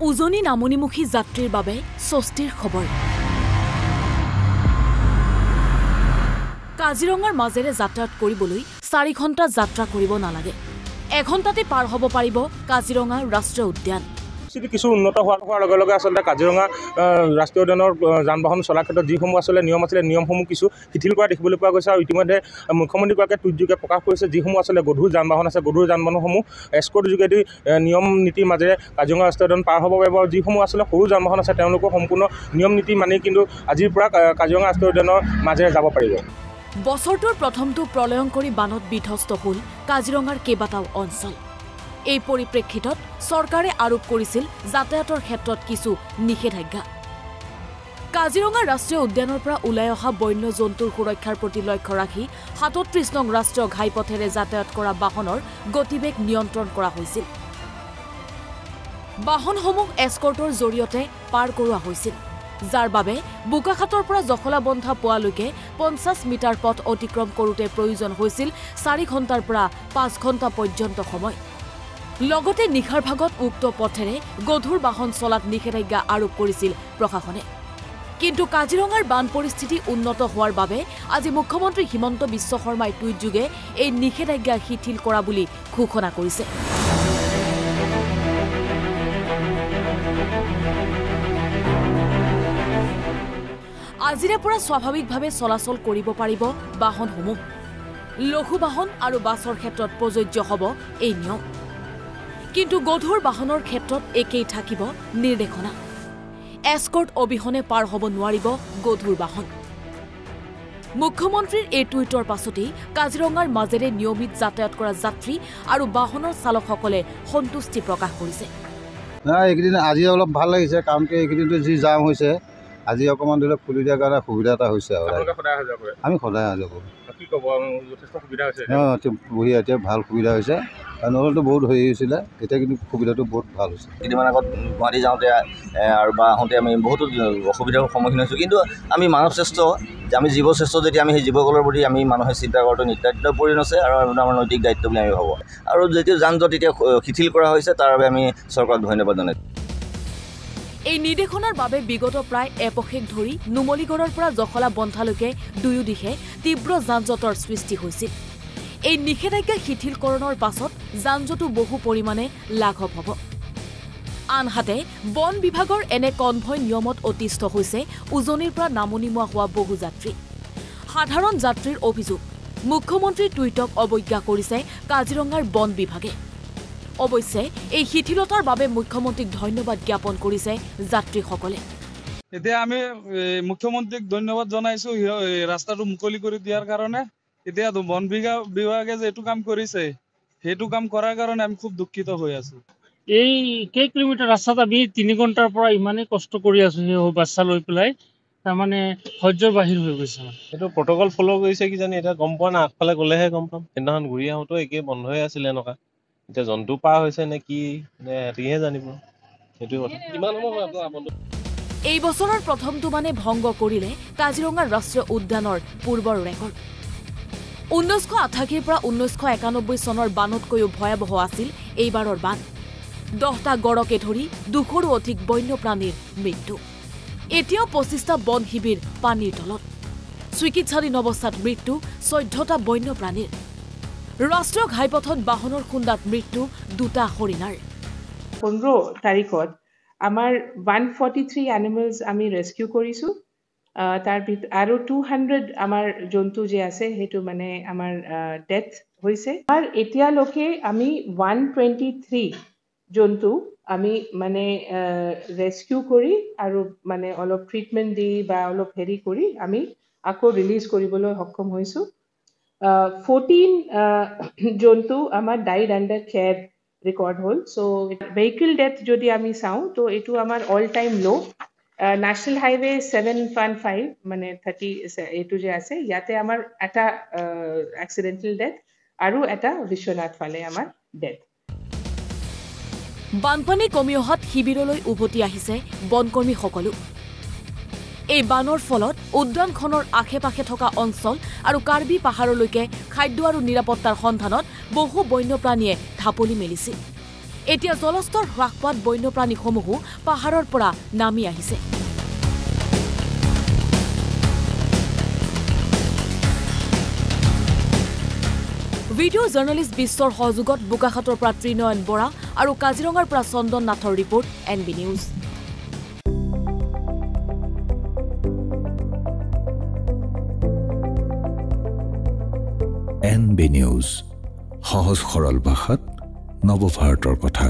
উজনি নামনিমুখী যাত্ৰীৰ বাবে স্বস্তিৰ খবৰ। কাজিৰঙাৰ মাজেৰে যাত্ৰাত কৰিবলৈ 4 ঘণ্টা যাত্ৰা কৰিব নালাগে। 1 ঘণ্টাতে পাৰ হ'ব পাৰিব কাজিৰঙা ৰাষ্ট্ৰীয় উদ্যান। কিছু উন্নত হোৱাৰ লগে লগে আচলতে কাজিৰঙা ৰাষ্ট্ৰীয় উদ্যানৰ যান বাহন চলাৰ ক্ষেত্ৰত যিসমূহ আচলতে নিয়ম আছিলে নিয়মসমূহ কিছু শিথিল কৰা দেখিবলৈ পোৱা গৈছে আৰু ইতিমধ্যে মুখ্যমন্ত্ৰীগৰাকীয়ে টুইটযোগে প্ৰকাশ কৰিছে যিসমূহ আচলতে গধুৰ যান বাহন আছে গধুৰ যান বাহনসমূহ এস্কৰ্ট যোগেদি নিয়ম নীতিৰ মাজেৰে কাজিৰঙা ৰাষ্ট্ৰীয় উদ্যান পাৰ হ'ব পাৰিব আৰু যিসমূহ আচলতে সৰু যান বাহন আছে তেওঁলোকৰ সম্পূৰ্ণ নিয়ম নীতি মানি কিন্তু আজিৰ পৰা কাজিৰঙা ৰাষ্ট্ৰীয় উদ্যানৰ মাজেৰে যাব পাৰিব। বছৰটোৰ প্ৰথমটো প্ৰলয়ংকৰী বানত বিধ্বস্ত হ'ল কাজিৰঙাৰ কেইবাটাও অঞ্চল। এই পৰিপ্ৰেক্ষিতত চৰকাৰে আৰোপ কৰিছিল যাতায়াতৰ ক্ষেত্ৰত কিছু নিষেধাজ্ঞা। কাজিৰঙা ৰাষ্ট্ৰীয় উদ্যানৰ পৰা ওলাই অহা বন্য জন্তুৰ সুৰক্ষাৰ প্ৰতি লক্ষ্য ৰাখি ৩৭ নং ৰাষ্ট্ৰীয় ঘাইপথেৰে যাতায়াত কৰা বাহনৰ গতিবেগ নিয়ন্ত্ৰণ কৰা হৈছিল। বাহনসমূহ এস্কৰ্টৰ জৰিয়তে পাৰ কৰোৱা হৈছিল, যাৰ বাবে বোকাখাতৰ পৰা জখলাবন্ধা পোৱালৈকে 50 মিটাৰ পথ অতিক্ৰম কৰোঁতে প্ৰয়োজন হৈছিল 4 ঘণ্টাৰ পৰা 5 ঘণ্টা পৰ্যন্ত সময়। লগতে নিশাৰ ভাগত উক্ত পথেৰে গধুৰ বাহন চলাত নিষেধাজ্ঞা আৰোপ কৰিছিল প্ৰশাসনে। কিন্তু কাজিৰঙাৰ বান পৰিস্থিতি উন্নত হোৱাৰ বাবে আজি মুখ্যমন্ত্ৰী হিমন্ত বিশ্ব শৰ্মাই টুইটযোগে এই নিষেধাজ্ঞা শিথিল কৰা বুলি ঘোষণা কৰিছে। আজিৰে পৰা স্বাভাৱিকভাৱে চলাচল কৰিব পাৰিব বাহনসমূহ। লঘু বাহন আৰু বাছৰ ক্ষেত্ৰত প্ৰযোজ্য হ'ব এই নিয়ম। কিন্তু গধুৰ বাহনৰ ক্ষেত্ৰত একেই থাকিব নিৰ্দেশনা। এস্কৰ্ট অবিহনে পাৰ হ'ব নোৱাৰিব গধুৰ বাহন। মুখ্যমন্ত্ৰীৰ এই টুইটৰ পাছতেই কাজিৰঙাৰ মাজেৰে নিয়মিত যাতায়াত কৰা যাত্ৰী আৰু বাহনৰ চালকসকলে সন্তুষ্টি প্ৰকাশ কৰিছে। এইকেইদিন আজি অলপ ভাল লাগিছে, কাৰণ কি এইকেইদিনটো যি জাম হৈছে আজি অকণমান ধৰি লওক খুলি দিয়াৰ কাৰণে সুবিধা এটা হৈছে আৰু আমি সদায় অহা যোৱা কৰোঁ। বঢ়িয়া, এতিয়া ভাল সুবিধা হৈছে। নহ'লেতো বহুত হেৰি হৈছিলে, এতিয়া কিন্তু সুবিধাটো বহুত ভাল হৈছে। কেইদিনমান আগত গুৱাহাটী যাওঁতে আৰু বা আহোঁতে আমি বহুতো অসুবিধাৰ সন্মুখীন হৈছোঁ, কিন্তু আমি মানৱ শ্ৰেষ্ঠ, আমি জীৱ শ্ৰেষ্ঠ যদি আমি সেই জীৱকুলৰ প্ৰতি আমি মানুহে চিন্তা কৰাটো নিতান্ত প্ৰয়োজন আছে আৰু আমাৰ নৈতিক দায়িত্ব বুলি আমি ভাবোঁ। আৰু যেতিয়া যান জঁট এতিয়া শিথিল কৰা হৈছে তাৰ বাবে আমি চৰকাৰক ধন্যবাদ জনাইছোঁ। এই নিৰ্দেশনাৰ বাবে বিগত প্ৰায় এপষেক ধৰি নুমলীগড়ৰ পৰা জখলাবন্ধালৈকে দুয়ো দিশে তীব্ৰ যান জঁটৰ সৃষ্টি হৈছিল। এই নিষেধাজ্ঞা শিথিলকৰণৰ পাছত যান জঁটো বহু পৰিমাণে লাঘৱ হ'ব। আনহাতে বন বিভাগৰ এনে কনভয় নিয়মত অতিষ্ঠ হৈছে উজনিৰ পৰা নামনিমুৱা হোৱা বহু যাত্ৰী। সাধাৰণ যাত্ৰীৰ অভিযোগ, মুখ্যমন্ত্ৰীৰ টুইটক অৱজ্ঞা কৰিছে কাজিৰঙাৰ বন বিভাগে। অৱশ্যে এই শিথিলতাৰ বাবে মুখ্যমন্ত্ৰীক ধন্যবাদ জ্ঞাপন কৰিছে যাত্ৰীসকলে। এতিয়া আমি মুখ্যমন্ত্ৰীক ধন্যবাদ জনাইছো ৰাস্তাটো মুকলি কৰি দিয়াৰ কাৰণে। এতিয়া বন বিভাগে যে এইটো কাম কৰিছে, সেইটো কাম কৰাৰ কাৰণে আমি খুব দুখিত হৈ আছো। এই কেই কিলোমিটাৰ ৰাস্তাত আমি 3 ঘণ্টাৰ পৰা ইমানেই কষ্ট কৰি আছো সেই বাচ্চা লৈ পেলাই, তাৰমানে সহ্যৰ বাহিৰ হৈ গৈছে। এইটো প্ৰট'কল ফ'ল' কৰিছে কিজানি, এতিয়া গম পোৱা নাই, আগফালে গ'লেহে গম পাম। সেইদিনাখন ঘূৰি আহোঁতেও একেই বন্ধই আছিলে এনেকুৱা। এতিয়া জন্তু পাৰ হৈছে নে কি নে সিহে জানিব, সেইটোৱে কথা। কিমান সময় হয় আপোনাৰ? এই বছৰৰ প্ৰথমটো মানে ভংগ কৰিলে কাজিৰঙা ৰাষ্ট্ৰীয় উদ্যানৰ পূৰ্বৰ ৰেকৰ্ড। 1988 পৰা 1991 চনৰ বানতকৈও ভয়াৱহ আছিল এইবাৰৰ বান। 10টা গড়কে ধৰি 200ৰো অধিক বন্যপ্ৰাণীৰ মৃত্যু। এতিয়াও 25টা বন শিবিৰ পানীৰ তলত। চিকিৎসাধীন অৱস্থাত মৃত্যু 14টা বন্যপ্ৰাণীৰ। ৰাষ্ট্ৰীয় ঘাইপথত বাহনৰ খুন্দাত মৃত্যু 2টা হৰিণাৰ। 15 তাৰিখত আমাৰ 143 এনিমেলছ আমি ৰেস্কিউ কৰিছোঁ। তাৰ ভিতৰত আৰু 200 আমাৰ জন্তু যে আছে সেইটো মানে আমাৰ ডেথ হৈছে। আৰু এতিয়ালৈকে আমি 123 জন্তু আমি মানে ৰেস্কিউ কৰি আৰু মানে অলপ ট্ৰিটমেণ্ট দি বা অলপ হেৰি কৰি আমি আকৌ ৰিলিজ কৰিবলৈ সক্ষম হৈছোঁ। 14 জন্তু আমাৰ ডাইড আণ্ডাৰ কেয়াৰ ৰেকৰ্ড হ'ল। চ' ভেহিকেল ডেথ যদি আমি চাওঁ তো এইটো আমাৰ অল টাইম ল'। নেশ্যনেল হাইৱে 715 মানে 30 এইটো যে আছে, ইয়াতে আমাৰ এটা এক্সিডেণ্টেল ডেথ আৰু এটা বিশ্বনাথ ফালে আমাৰ ডেথ। বানপানী কমি অহাত শিবিৰলৈ উভতি আহিছে বনকৰ্মীসকলো। এই বানৰ ফলত উদ্যানখনৰ আশে পাশে থকা অঞ্চল আৰু কাৰ্বি পাহাৰলৈকে খাদ্য আৰু নিৰাপত্তাৰ সন্ধানত বহু বন্যপ্ৰাণীয়ে ঢাপলি মেলিছিল। এতিয়া জলস্তৰ হ্ৰাস পোৱাত বন্যপ্ৰাণীসমূহো পাহাৰৰ পৰা নামি আহিছে। ভিডিঅ' জাৰ্নেলিষ্ট বিশ্বৰ সহযোগত বোকাখাতৰ পৰা ত্ৰিনয়ন বৰা আৰু কাজিৰঙাৰ পৰা চন্দন নাথৰ report NB news. NB news সহজ সৰল ভাষাত নৱভাৰতৰ কথা।